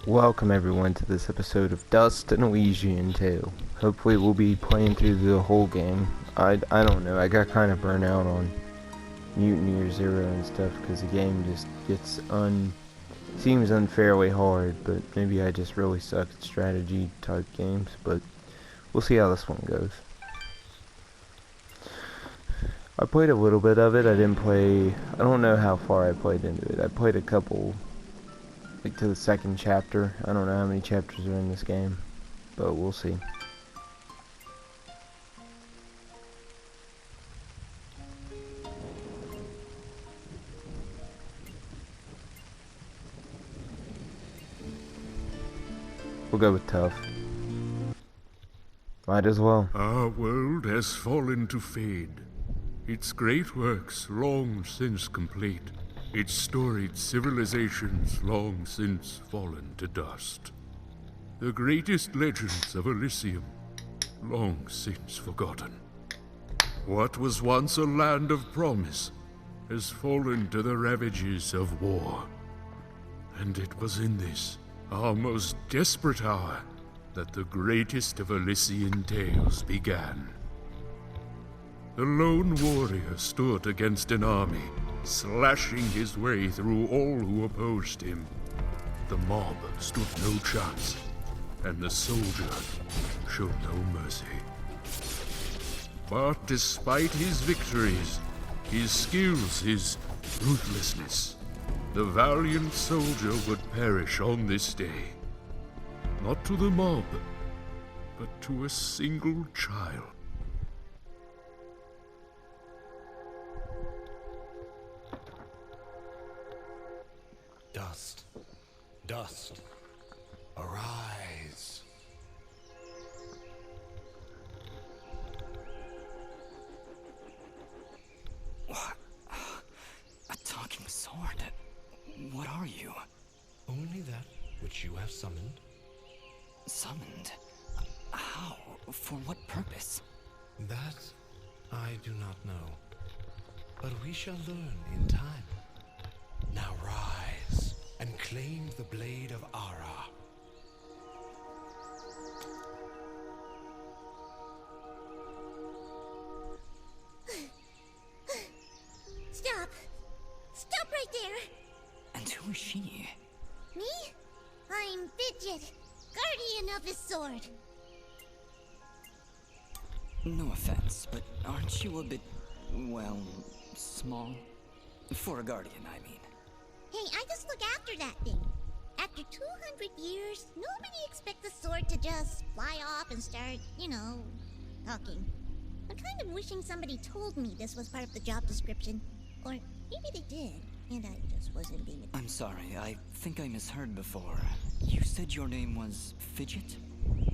Welcome everyone to this episode of Dust and Elysian 2. Hopefully we'll be playing through the whole game. I don't know, I got kind of burnt out on Mutant Year Zero and stuff because the game just gets seems unfairly hard, but maybe I just really suck at strategy type games, but we'll see how this one goes. I played a little bit of it. I don't know how far I played into it. I played a couple, like to the second chapter. I don't know how many chapters are in this game, but we'll see. We'll go with tough. Might as well. Our world has fallen to fade. Its great works long since complete. Its storied civilizations long since fallen to dust. The greatest legends of Elysium long since forgotten. What was once a land of promise has fallen to the ravages of war. And it was in this, our most desperate hour, that the greatest of Elysian tales began. The lone warrior stood against an army, slashing his way through all who opposed him. The mob stood no chance, and the soldier showed no mercy. But despite his victories, his skills, his ruthlessness, the valiant soldier would perish on this day. Not to the mob, but to a single child. Dust, dust, arise. What? A talking sword? What are you? Only that which you have summoned. Summoned? How? For what purpose? That I do not know. But we shall learn in time. Now rise and claim the blade of Ara. Stop! Stop right there! And who is she? Me? I'm Fidget, guardian of this sword. No offense, but aren't you a bit, well, small? For a guardian, I mean. Hey, I just look after that thing. After 200 years, nobody expects the sword to just fly off and start, talking. I'm kind of wishing somebody told me this was part of the job description. Or maybe they did, and I just wasn't being... I'm sorry, I think I misheard before. You said your name was Fidget?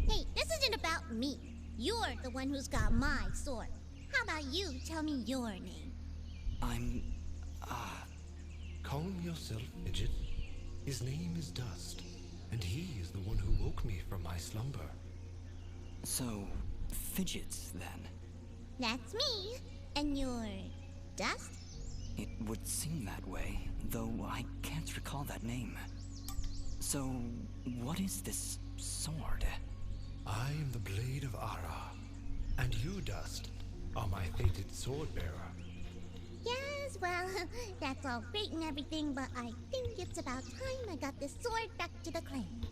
Hey, this isn't about me. You're the one who's got my sword. How about you tell me your name? I'm... Calm yourself, Fidget. His name is Dust, and he is the one who woke me from my slumber. So, Fidgets, then? That's me. And you're... Dust? It would seem that way, though I can't recall that name. So, what is this sword? I am the blade of Ara, and you, Dust, are my fated sword bearer. Yes, well, that's all great and everything, but I think it's about time I got this sword back to the clan.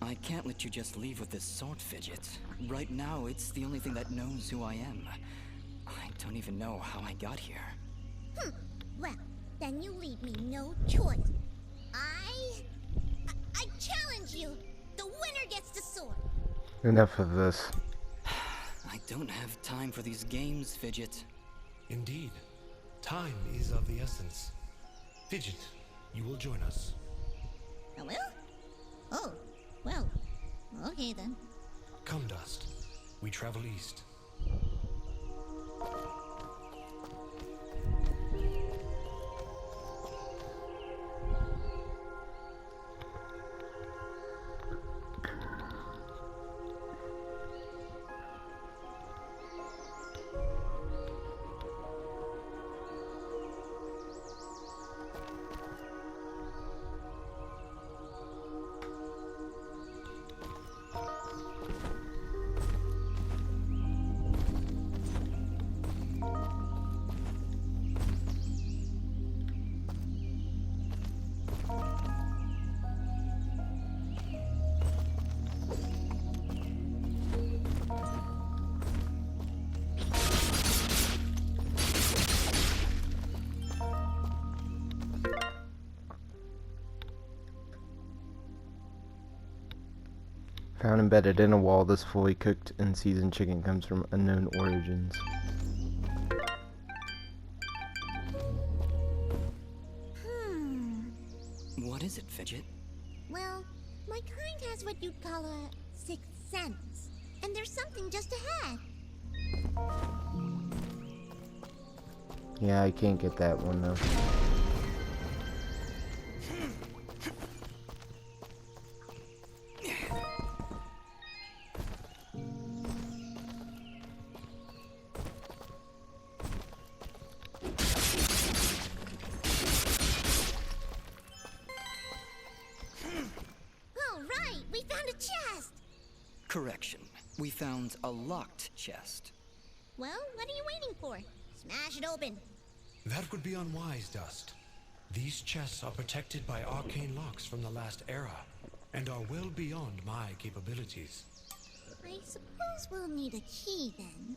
I can't let you just leave with this sword, Fidget. Right now, it's the only thing that knows who I am. I don't even know how I got here. Well, then you leave me no choice. I challenge you! The winner gets the sword! Enough of this. I don't have time for these games, Fidget. Indeed, time is of the essence. Fidget, you will join us. I will? Oh, well, okay then. Come, Dust. We travel east. Found embedded in a wall, this fully cooked and seasoned chicken comes from unknown origins. What is it, Fidget? Well, my kind has what you'd call a sixth sense. And there's something just ahead. Yeah, I can't get that one though. All right, we found a chest. Correction. We found a locked chest. Well, what are you waiting for? Smash it open. That would be unwise, Dust. These chests are protected by arcane locks from the last era, and are well beyond my capabilities. I suppose we'll need a key then.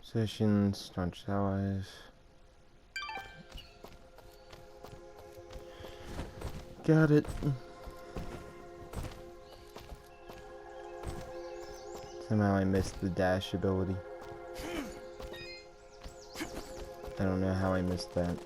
Possessions, staunch allies. Got it. Somehow I missed the dash ability. I don't know how I missed that.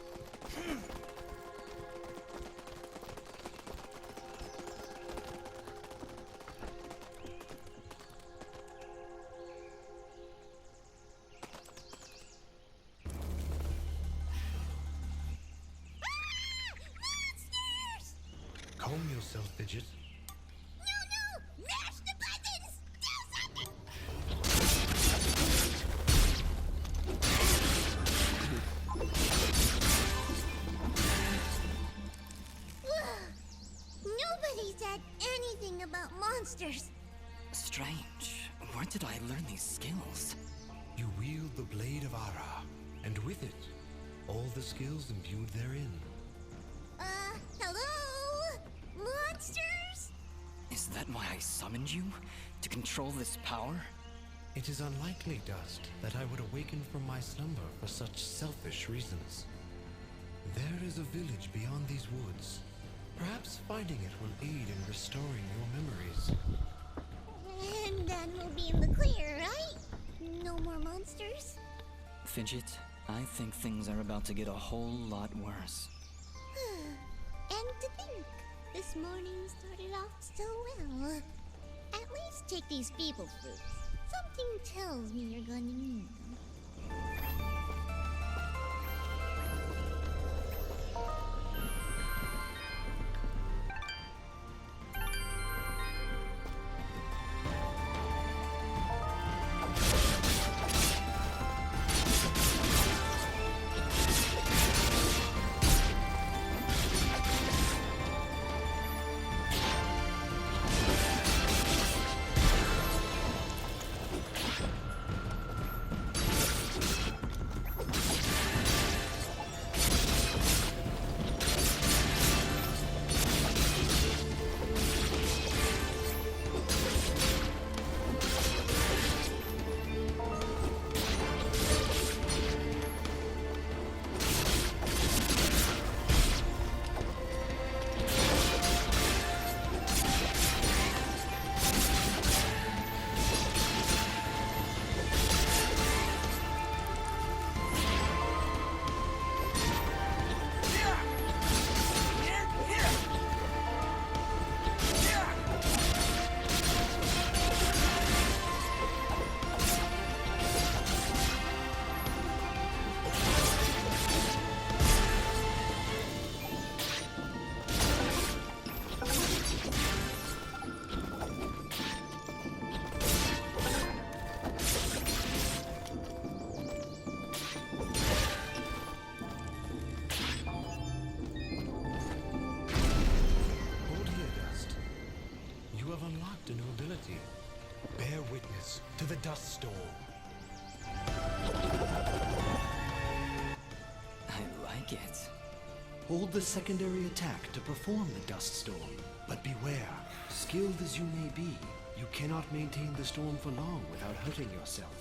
Calm yourself, Fidget. No! Mash the buttons! Do something! Nobody said anything about monsters. Strange. Where did I learn these skills? You wield the Blade of Ara, and with it, all the skills imbued therein. Hello? Monsters? Is that why I summoned you? To control this power? It is unlikely, Dust, that I would awaken from my slumber for such selfish reasons. There is a village beyond these woods. Perhaps finding it will aid in restoring your memories. And then we'll be in the clear, right? No more monsters? Fidget, I think things are about to get a whole lot worse. And to think, this morning started off so well. At least take these feeble fruits. Something tells me you're going to need them. Bear witness to the dust storm. I like it. Hold the secondary attack to perform the dust storm. But beware, skilled as you may be, you cannot maintain the storm for long without hurting yourself.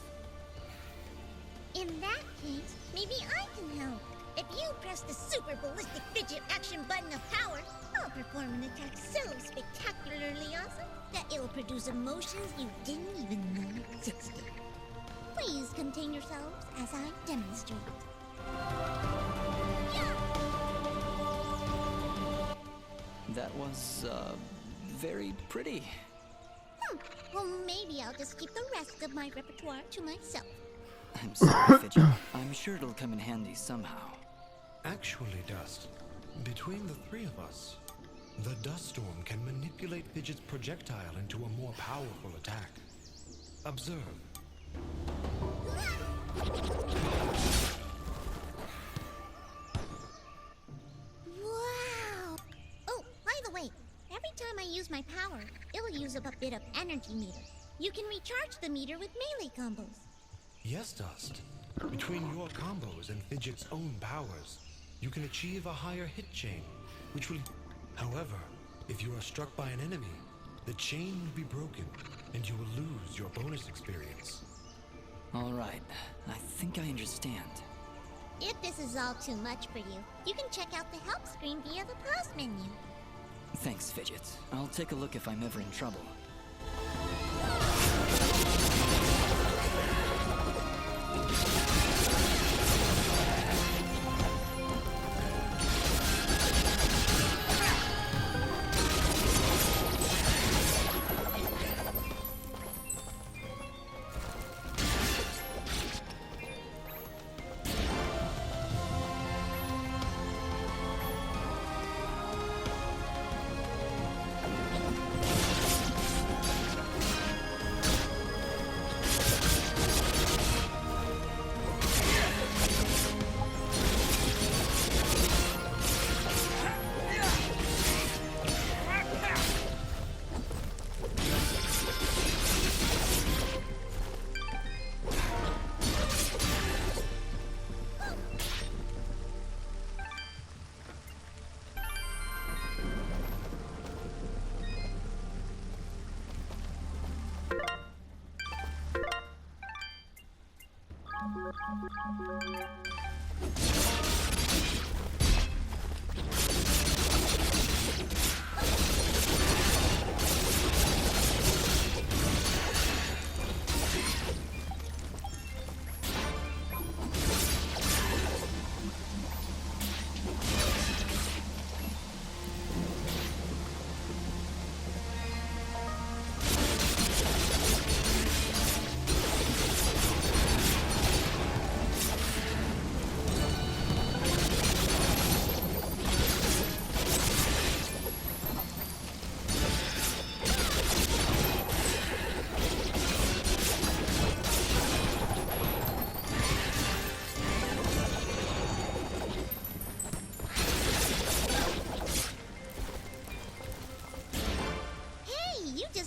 In that case, maybe I can help. If you press the super ballistic fidget action button of power, I'll perform an attack so spectacularly awesome that it'll produce emotions you didn't even know existed. Please contain yourselves as I demonstrate. Yeah! That was, very pretty. Well, maybe I'll just keep the rest of my repertoire to myself. I'm sorry, Fidget. I'm sure it'll come in handy somehow. Actually, Dust, between the three of us, the dust storm can manipulate Fidget's projectile into a more powerful attack. Observe. Wow! Oh, by the way, every time I use my power, it'll use up a bit of energy meter. You can recharge the meter with melee combos. Yes, Dust. Between your combos and Fidget's own powers, you can achieve a higher hit chain, which will... However, if you are struck by an enemy, the chain will be broken, and you will lose your bonus experience. All right, I think I understand. If this is all too much for you, you can check out the help screen via the pause menu. Thanks, Fidget. I'll take a look if I'm ever in trouble.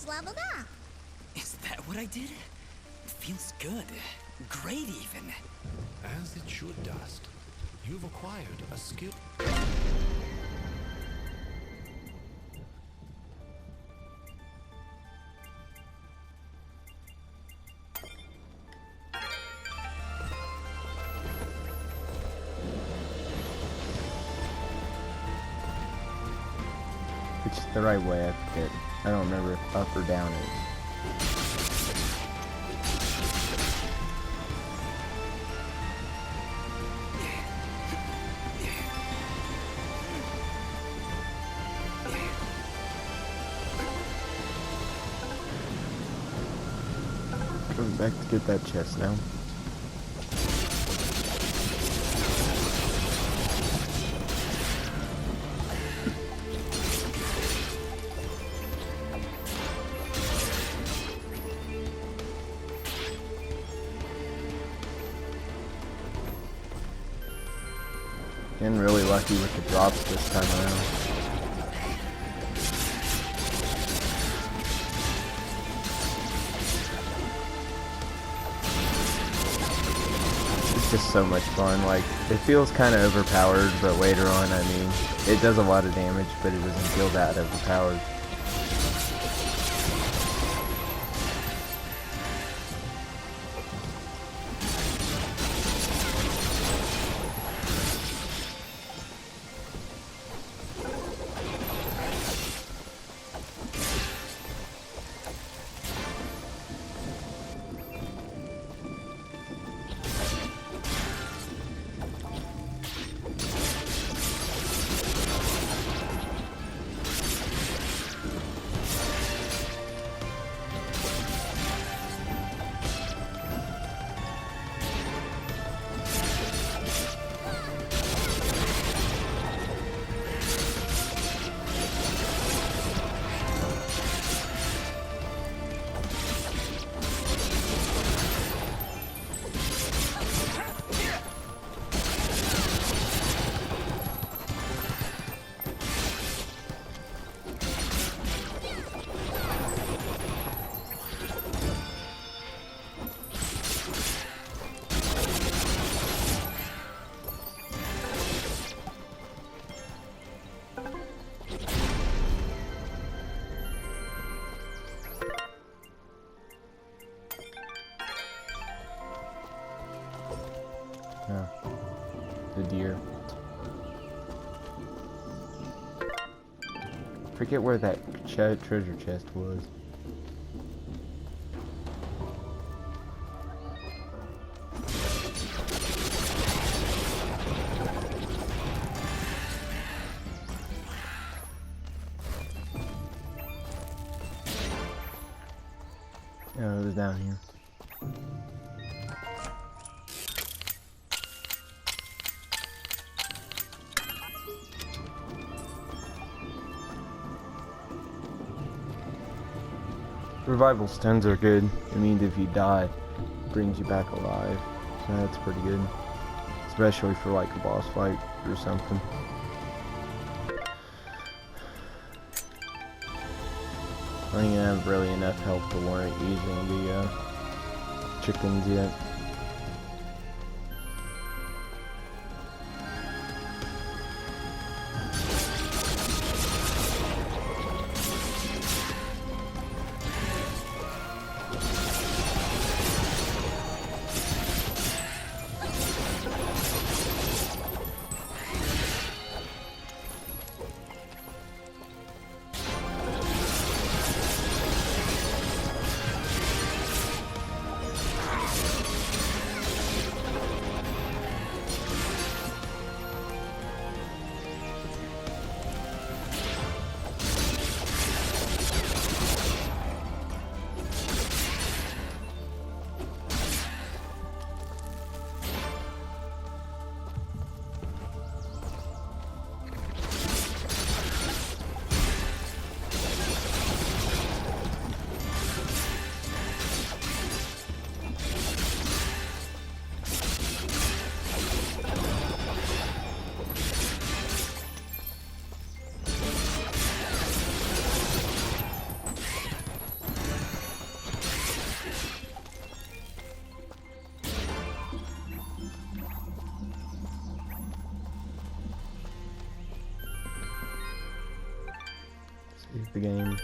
Leveled up. Is that what I did? It feels good. Great, even. As it should, Dust. You've acquired a skill. Which is the right way, I forget. I don't remember if up or down is. Going back to get that chest now. Getting really lucky with the drops this time around. It's just so much fun. Like, it feels kind of overpowered, but later on, I mean, it does a lot of damage, but it doesn't feel that overpowered. the deer. Forget where that treasure chest was. Oh, it was down here. Revival stones are good. It means if you die, it brings you back alive. So that's pretty good. Especially for like a boss fight or something. I don't even have really enough health to warrant using the chickens yet. Save the game.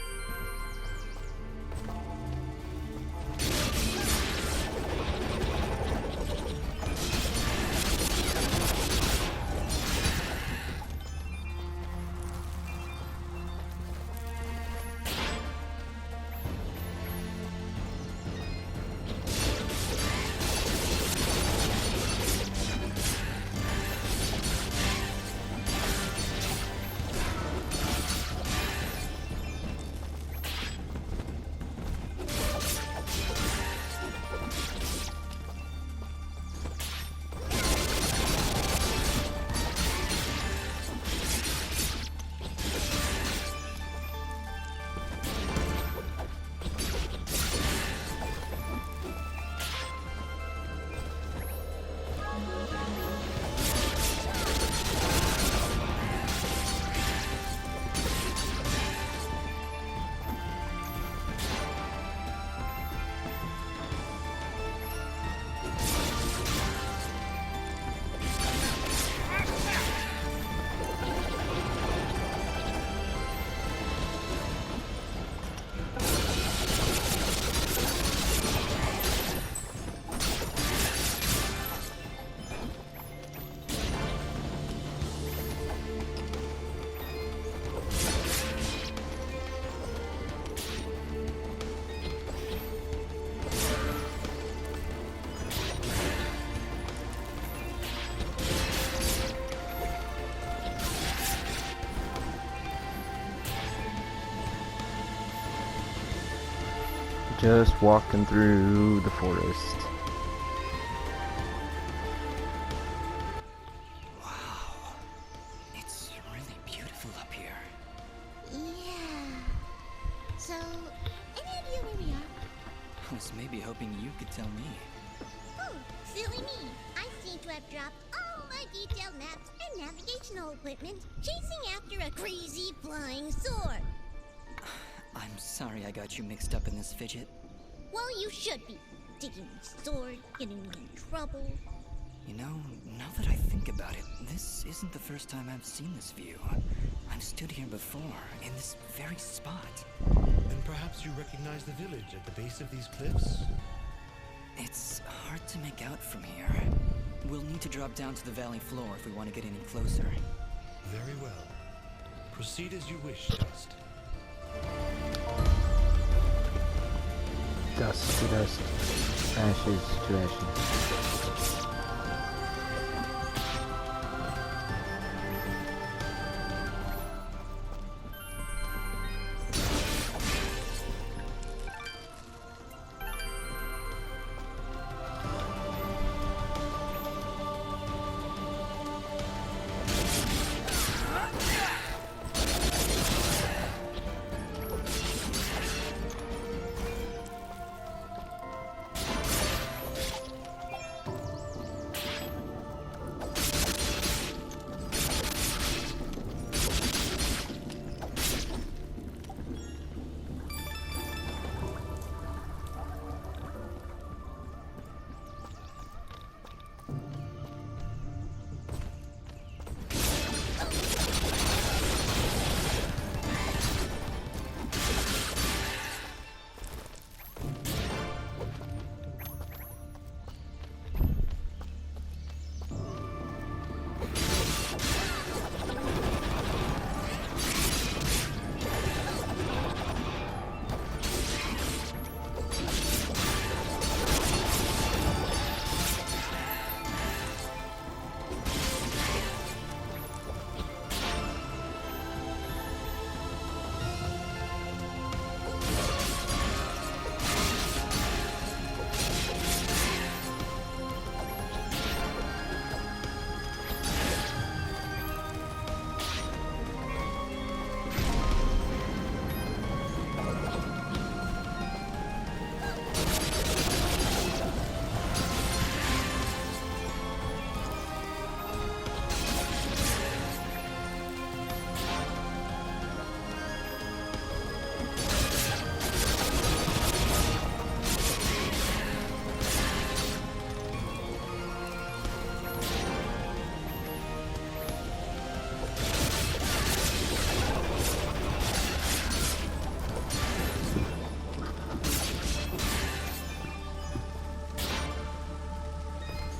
Just walking through the forest. Wow. It's really beautiful up here. Yeah. So, any idea where we are? I was maybe hoping you could tell me. Oh, silly me. I seem to have dropped all my detailed maps and navigational equipment chasing after a crazy flying sword. I'm sorry I got you mixed up in this fidget. Well, you should be. Taking my sword, getting me in trouble. You know, now that I think about it, this isn't the first time I've seen this view. I've stood here before, in this very spot. Then perhaps you recognize the village at the base of these cliffs? It's hard to make out from here. We'll need to drop down to the valley floor if we want to get any closer. Very well. Proceed as you wish, Dust. Dust to dust, ashes to ashes.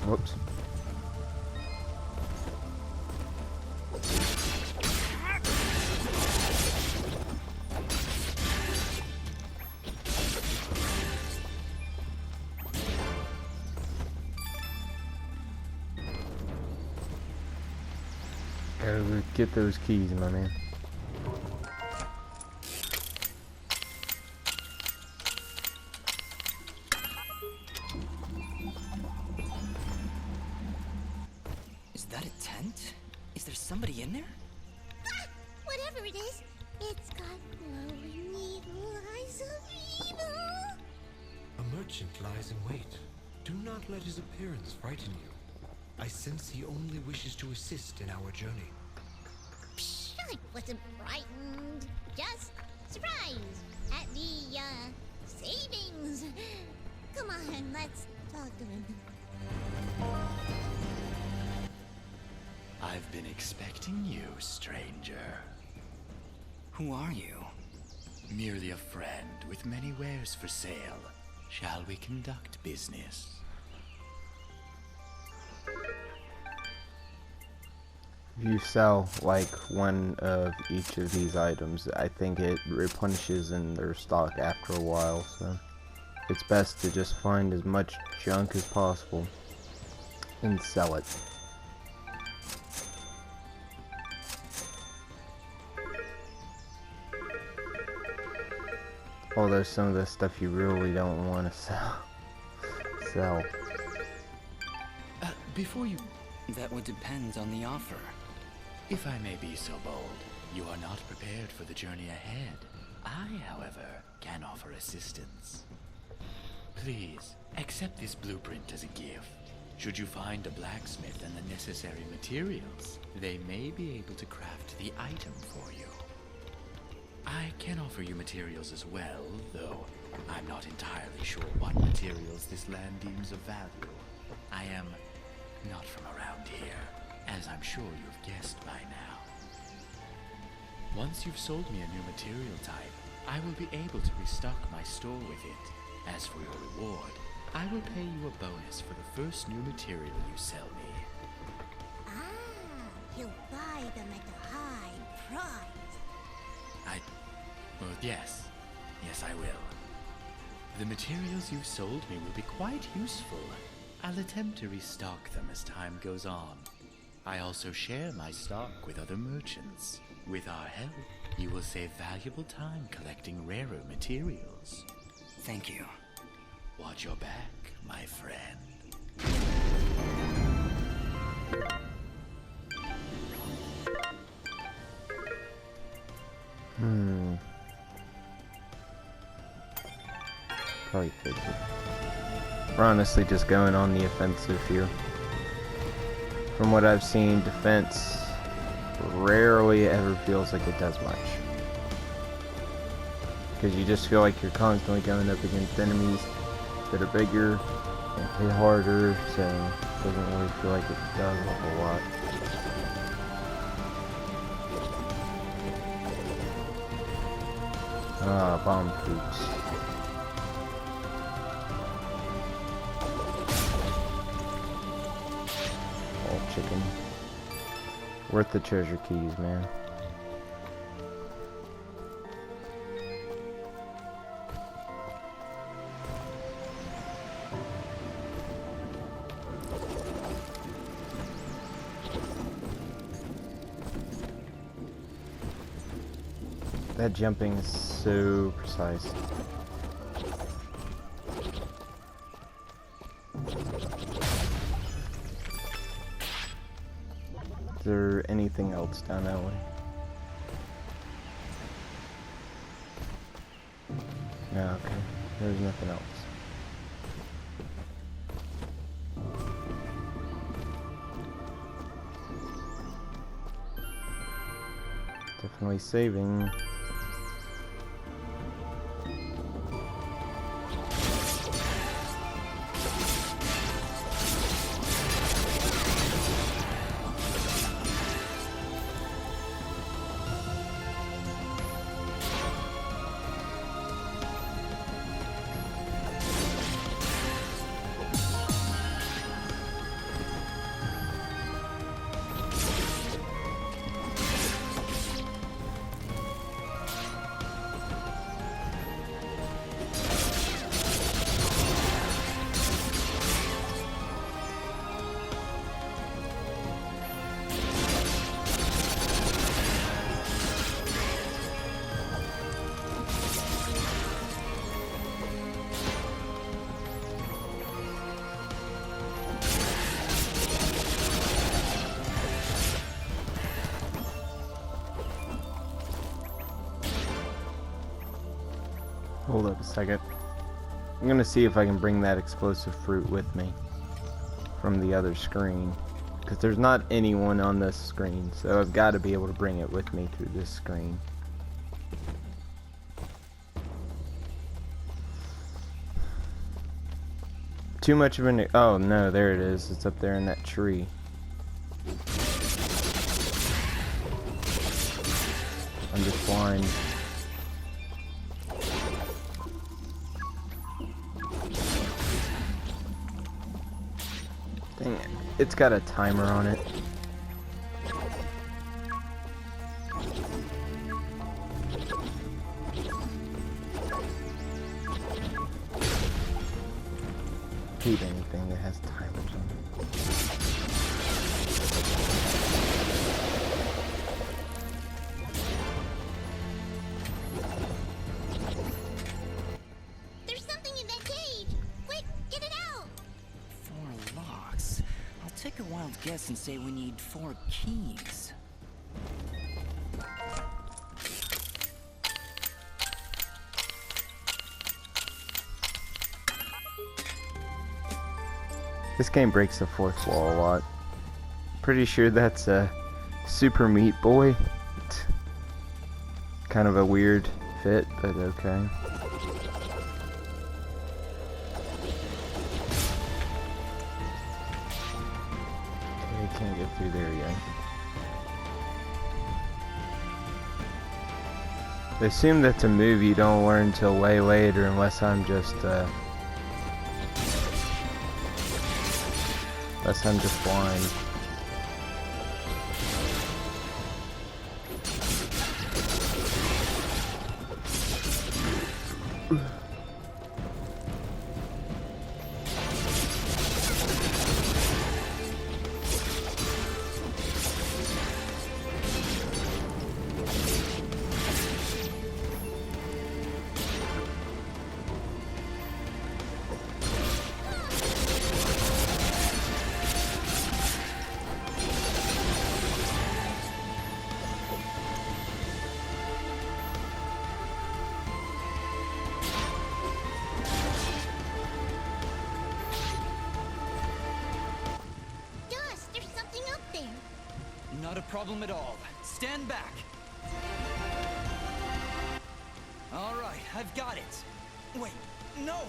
Whoops. Gotta get those keys, my man. Is that a tent? Is there somebody in there? Ah, whatever it is, it's got glowing evil eyes of evil. A merchant lies in wait. Do not let his appearance frighten you. I sense he only wishes to assist in our journey. Psh, I wasn't frightened. Just surprised at the, savings. Come on, let's talk to him. I've been expecting you, stranger. Who are you? Merely a friend with many wares for sale. Shall we conduct business? If you sell like one of each of these items, I think it replenishes in their stock after a while, so it's best to just find as much junk as possible and sell it. Although some of the stuff you really don't want to sell. Before you... That would depend on the offer. If I may be so bold, you are not prepared for the journey ahead. I, however, can offer assistance. Please, accept this blueprint as a gift. Should you find a blacksmith and the necessary materials, they may be able to craft the item for you. I can offer you materials as well, though I'm not entirely sure what materials this land deems of value. I am not from around here, as I'm sure you've guessed by now. Once you've sold me a new material type, I will be able to restock my store with it. As for your reward, I will pay you a bonus for the first new material you sell me. Ah, he'll buy them at a high price. Well, yes. Yes, I will. The materials you've sold me will be quite useful. I'll attempt to restock them as time goes on. I also share my stock with other merchants. With our help, you will save valuable time collecting rarer materials. Thank you. Watch your back, my friend. Probably fix it. We're honestly just going on the offensive here. From what I've seen, defense rarely ever feels like it does much. Because you just feel like you're constantly going up against enemies that are bigger and hit harder, so it doesn't really feel like it does a whole lot. Ah, bomb fruits. All chicken. Worth the treasure keys, man. That jumping is so precise. Is there anything else down that way? No, okay. There's nothing else. Definitely saving. Hold up a second. I'm gonna see if I can bring that explosive fruit with me from the other screen, because there's not anyone on this screen, so I've got to be able to bring it with me through this screen. Too much of an... Oh no, there it is. It's up there in that tree. I'm just blind. Dang it. It's got a timer on it. Hate anything that has timers on it. There's something in that cage! Quick, get it out! 4 locks. I'll take a wild guess and say we need 4 keys. This game breaks the fourth wall a lot. Pretty sure that's a Super Meat Boy. Kind of a weird fit, but okay. Okay, can't get through there yet. I assume that's a move you don't learn till way later, unless I'm just Unless I'm just blind. Dust, there's something up there. Not a problem at all. Stand back. All right, I've got it. Wait, no.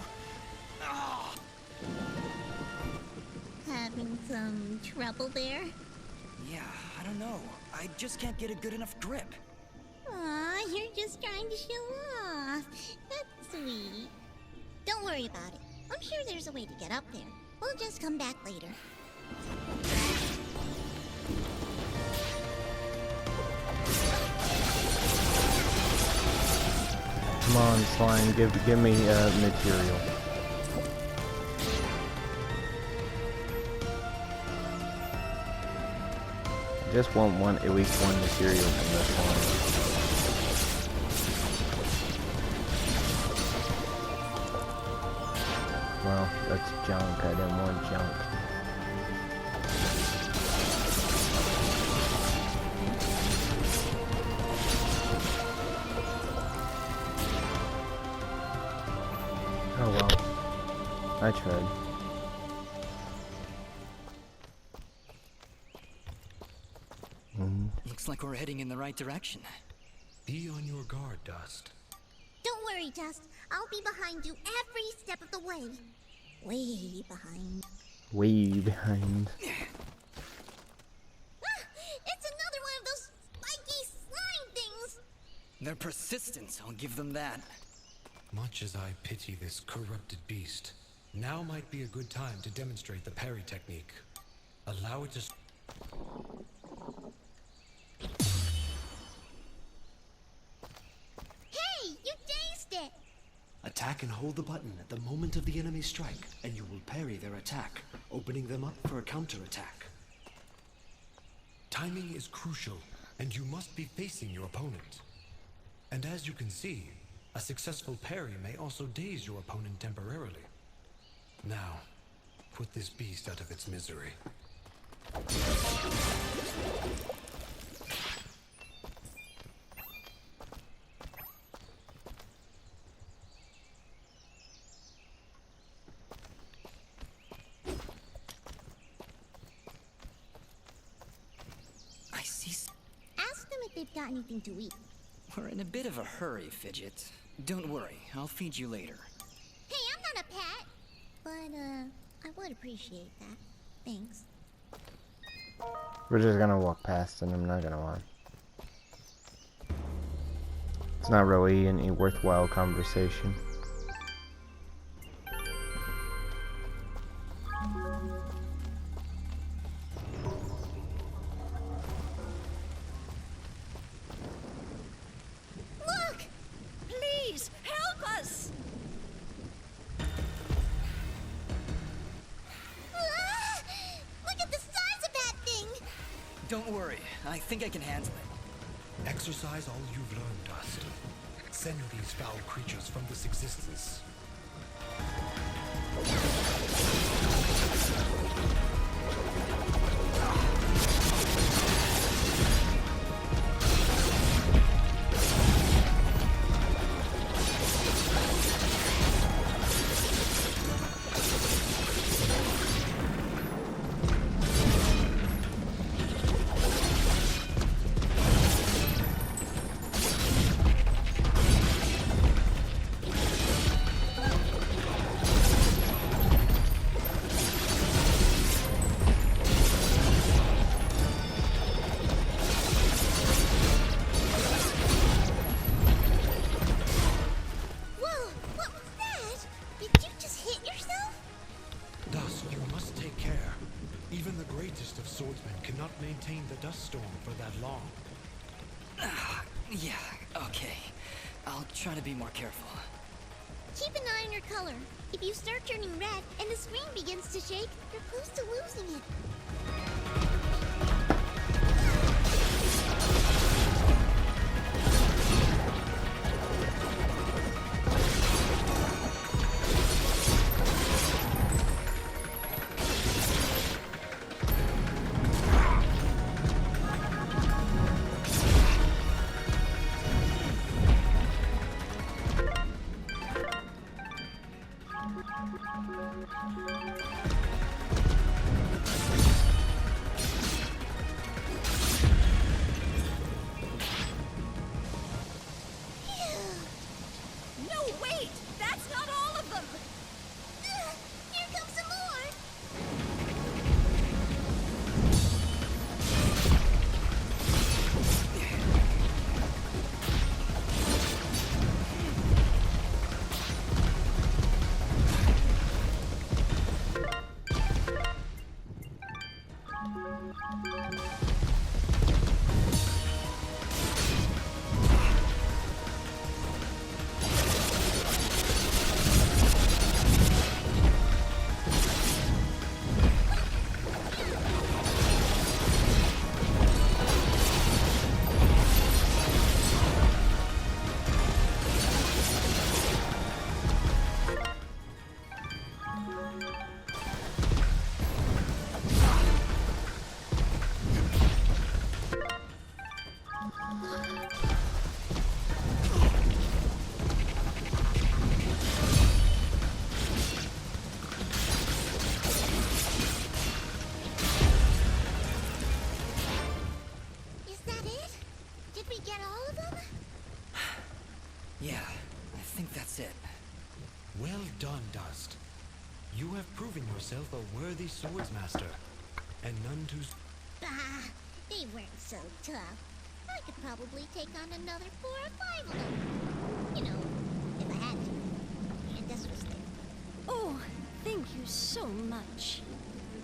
Ah! Having some trouble there? Yeah, I don't know. I just can't get a good enough grip. Aw, you're just trying to show off. That's sweet. Don't worry about it. I'm sure there's a way to get up there. We'll just come back later. Come on, slime, give me material. I just want at least one material from this one. Well, that's junk. I didn't want junk. Oh well. I tried. Looks like we're heading in the right direction. Be on your guard, Dust. Don't worry, Dust. I'll be behind you every step of the way. Way behind. Way behind. Ah, it's another one of those spiky slime things! Their persistence, I'll give them that. Much as I pity this corrupted beast, now might be a good time to demonstrate the parry technique. Allow it to... Hey, you dazed it! Attack and hold the button at the moment of the enemy's strike, and you will parry their attack, opening them up for a counterattack. Timing is crucial, and you must be facing your opponent. And as you can see, a successful parry may also daze your opponent temporarily. Now, put this beast out of its misery. I see. Ask them if they've got anything to eat. We're in a bit of a hurry, Fidget. Don't worry, I'll feed you later. Hey, I'm not a pet! But, I would appreciate that. Thanks. We're just gonna walk past and I'm not gonna lie. It's not really any worthwhile conversation. Look! Please, help us! Ah! Look at the size of that thing! Don't worry, I think I can handle it. Exercise all you've learned, Dust. Send these foul creatures from this existence. storm for that long. Yeah, okay. I'll try to be more careful. Keep an eye on your color. If you start turning red and the screen begins to shake, you're close to losing it. No, wait! That's not all of them! Here comes some more! Is that it? Did we get all of them? Yeah, I think that's it. Well done, Dust. You have proven yourself a worthy swordsmaster, and none too... Bah, they weren't so tough. I could probably take on another 4 or 5 of them. You know, if I had to. And this was there. Oh, thank you so much.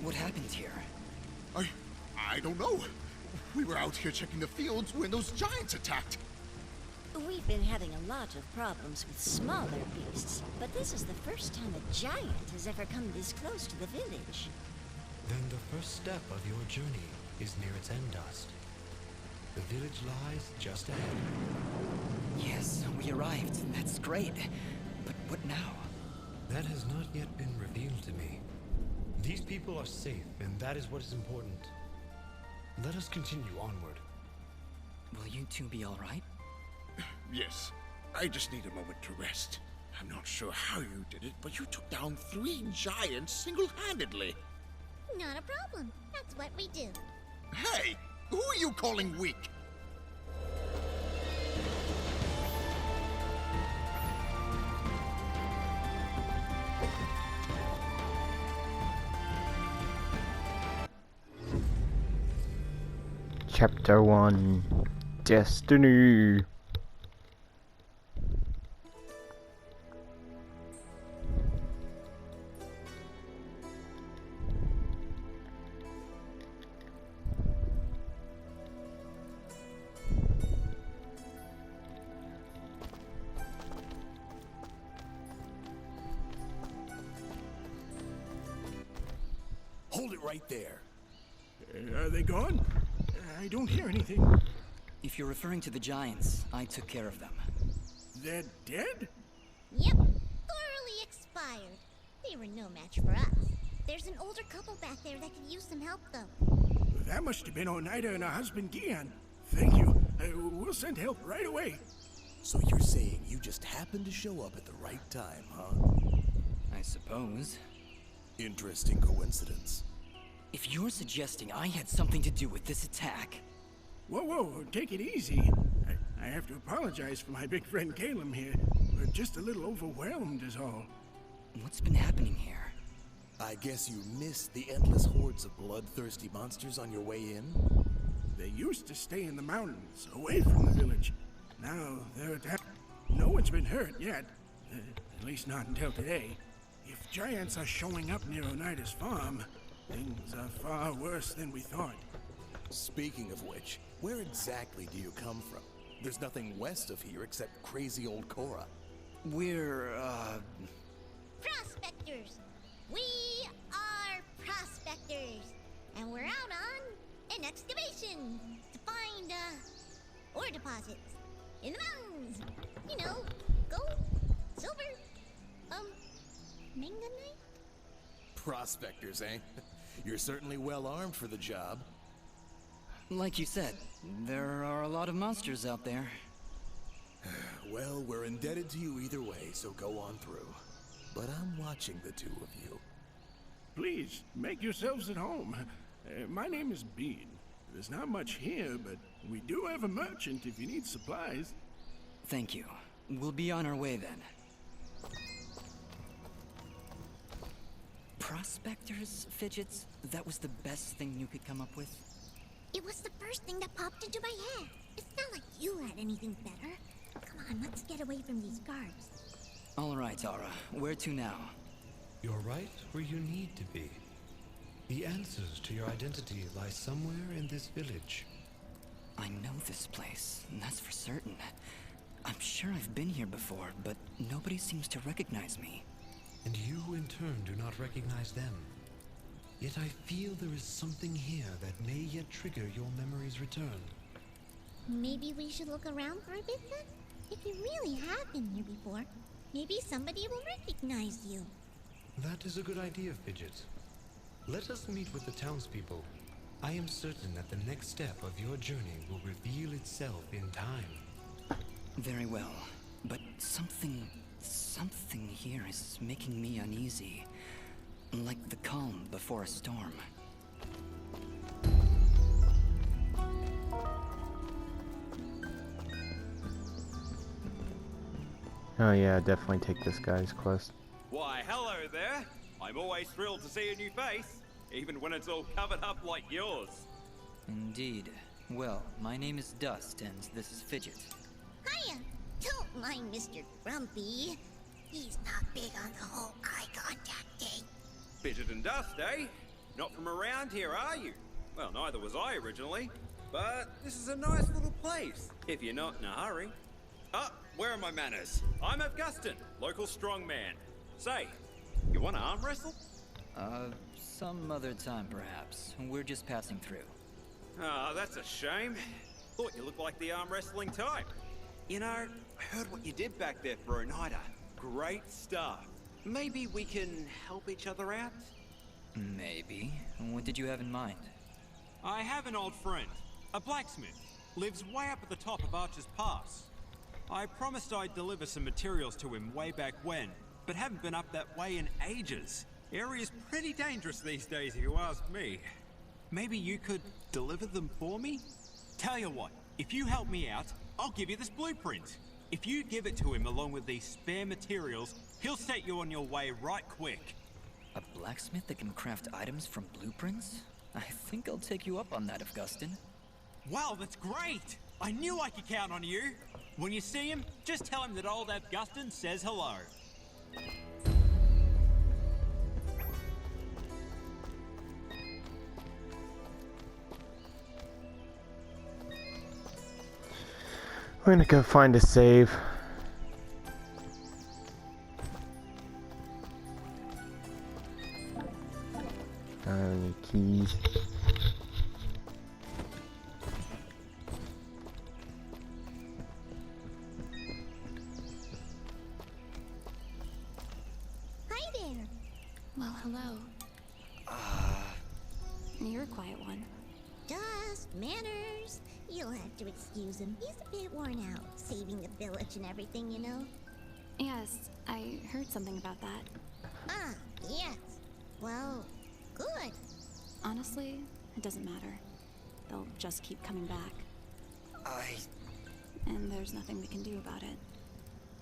What happened here? I don't know. We were out here checking the fields when those giants attacked. We've been having a lot of problems with smaller beasts, but this is the first time a giant has ever come this close to the village. Then the first step of your journey is near its end, Dust. The village lies just ahead. Yes, we arrived. That's great. But what now? That has not yet been revealed to me. These people are safe, and that is what is important. Let us continue onward. Will you two be all right? Yes, I just need a moment to rest. I'm not sure how you did it, but you took down 3 giants single-handedly. Not a problem. That's what we do. Hey, who are you calling weak? Chapter 1 Destiny. Hold it right there. Are they gone? I don't hear anything. If you're referring to the giants, I took care of them. They're dead? Yep, thoroughly expired. They were no match for us. There's an older couple back there that could use some help, though. That must have been Oneida and her husband Gian. Thank you. We'll send help right away. So you're saying you just happened to show up at the right time, huh? I suppose. Interesting coincidence. If you're suggesting I had something to do with this attack... Whoa, take it easy. I have to apologize for my big friend Caleb here. We're just a little overwhelmed is all. What's been happening here? I guess you missed the endless hordes of bloodthirsty monsters on your way in? They used to stay in the mountains, away from the village. Now they're attacked. No one's been hurt yet. At least not until today. If giants are showing up near Oneida's farm, things are far worse than we thought. Speaking of which, where exactly do you come from? There's nothing west of here except crazy old Cora. We're, Prospectors! We are prospectors! And we're out on an excavation to find, ore deposits in the mountains. You know, gold, silver, manganite? Prospectors, eh? You're certainly well armed for the job. like you said, there are a lot of monsters out there. Well, we're indebted to you either way, so go on through. But I'm watching the two of you. Please, make yourselves at home. My name is Bean. There's not much here, but we do have a merchant if you need supplies. Thank you. We'll be on our way then. Prospectors, Fidgets? That was the best thing you could come up with? It was the first thing that popped into my head. It's not like you had anything better. Come on, let's get away from these guards. All right, Ara. Where to now? You're right where you need to be. The answers to your identity lie somewhere in this village. I know this place, that's for certain. I'm sure I've been here before, but nobody seems to recognize me. And you, in turn, do not recognize them. Yet I feel there is something here that may yet trigger your memory's return. Maybe we should look around for a bit then? If you really have been here before, maybe somebody will recognize you. That is a good idea, Fidget. Let us meet with the townspeople. I am certain that the next step of your journey will reveal itself in time. Very well, but something here is making me uneasy. Like the calm before a storm. Oh yeah, definitely take this guy's quest. Why, hello there. I'm always thrilled to see a new face, even when it's all covered up like yours. Indeed. Well, my name is Dust, and this is Fidget. Hiya! Don't mind Mr. Grumpy. He's not big on the whole eye contact thing. Fidget and Dust, eh? Not from around here, are you? Well, neither was I originally. But this is a nice little place, if you're not in a hurry. Ah, where are my manners? I'm Augustin, local strongman. Say, you want to arm wrestle? Some other time perhaps. We're just passing through. Ah, that's a shame. Thought you looked like the arm wrestling type. You know, I heard what you did back there for Oneida. Great stuff. Maybe we can help each other out? Maybe. What did you have in mind? I have an old friend, a blacksmith. Lives way up at the top of Archer's Pass. I promised I'd deliver some materials to him way back when, but haven't been up that way in ages. Area's pretty dangerous these days if you ask me. Maybe you could deliver them for me? Tell you what, if you help me out, I'll give you this blueprint. If you give it to him along with these spare materials, he'll set you on your way right quick. A blacksmith that can craft items from blueprints? I think I'll take you up on that, Augustin. Wow, that's great! I knew I could count on you! When you see him, just tell him that old Augustin says hello. We're gonna go find a save. Any keys? Hi there. Well, hello. You're a quiet one. Dust, manners. You'll have to excuse him. He's a bit worn out, saving the village and everything, you know? Yes, I heard something about that. Ah, yes. Well, good. Honestly, it doesn't matter. They'll just keep coming back. And there's nothing we can do about it.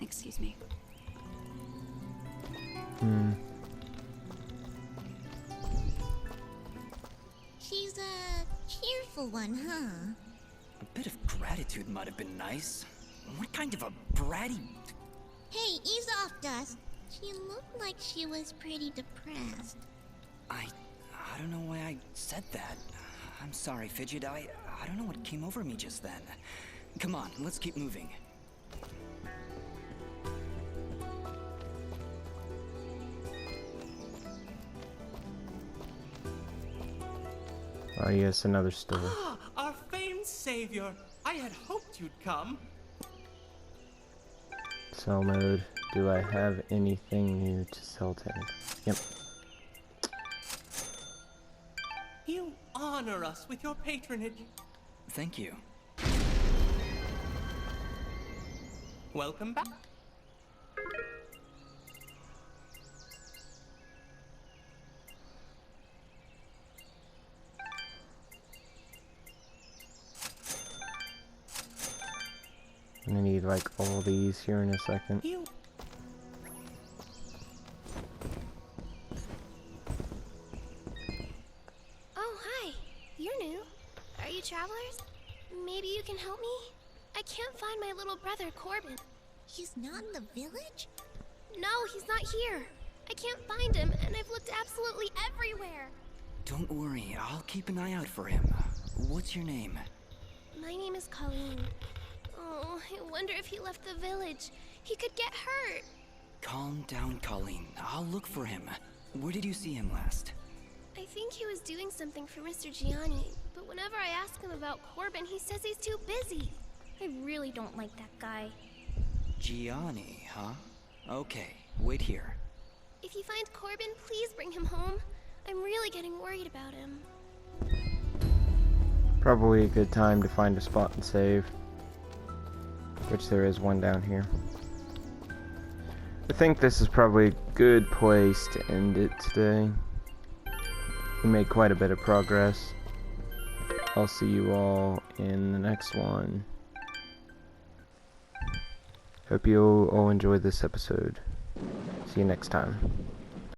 Excuse me. She's a cheerful one, huh? A bit of gratitude might have been nice. What kind of a bratty... Hey, ease off, Dust. She looked like she was pretty depressed. I don't know why I said that. I'm sorry, Fidget. I don't know what came over me just then. Come on, let's keep moving. Oh yes, another store. Ah, our famed savior. I had hoped you'd come. Sell mode. Do I have anything new to sell to him? Yep. You honor us with your patronage. Thank you. Welcome back. I'm gonna need like all these here in a second. Oh, hi. You're new. Are you travelers? Maybe you can help me? I can't find my little brother, Corbin. He's not in the village? No, he's not here. I can't find him, and I've looked absolutely everywhere. Don't worry, I'll keep an eye out for him. What's your name? My name is Colleen. Oh, I wonder if he left the village. He could get hurt. Calm down, Colleen. I'll look for him. Where did you see him last? I think he was doing something for Mr. Gianni, but whenever I ask him about Corbin, he says he's too busy. I really don't like that guy. Gianni, huh? Okay, wait here. If you find Corbin, please bring him home. I'm really getting worried about him. Probably a good time to find a spot and save. Which there is one down here. I think this is probably a good place to end it today. We made quite a bit of progress. I'll see you all in the next one. Hope you all enjoyed this episode. See you next time.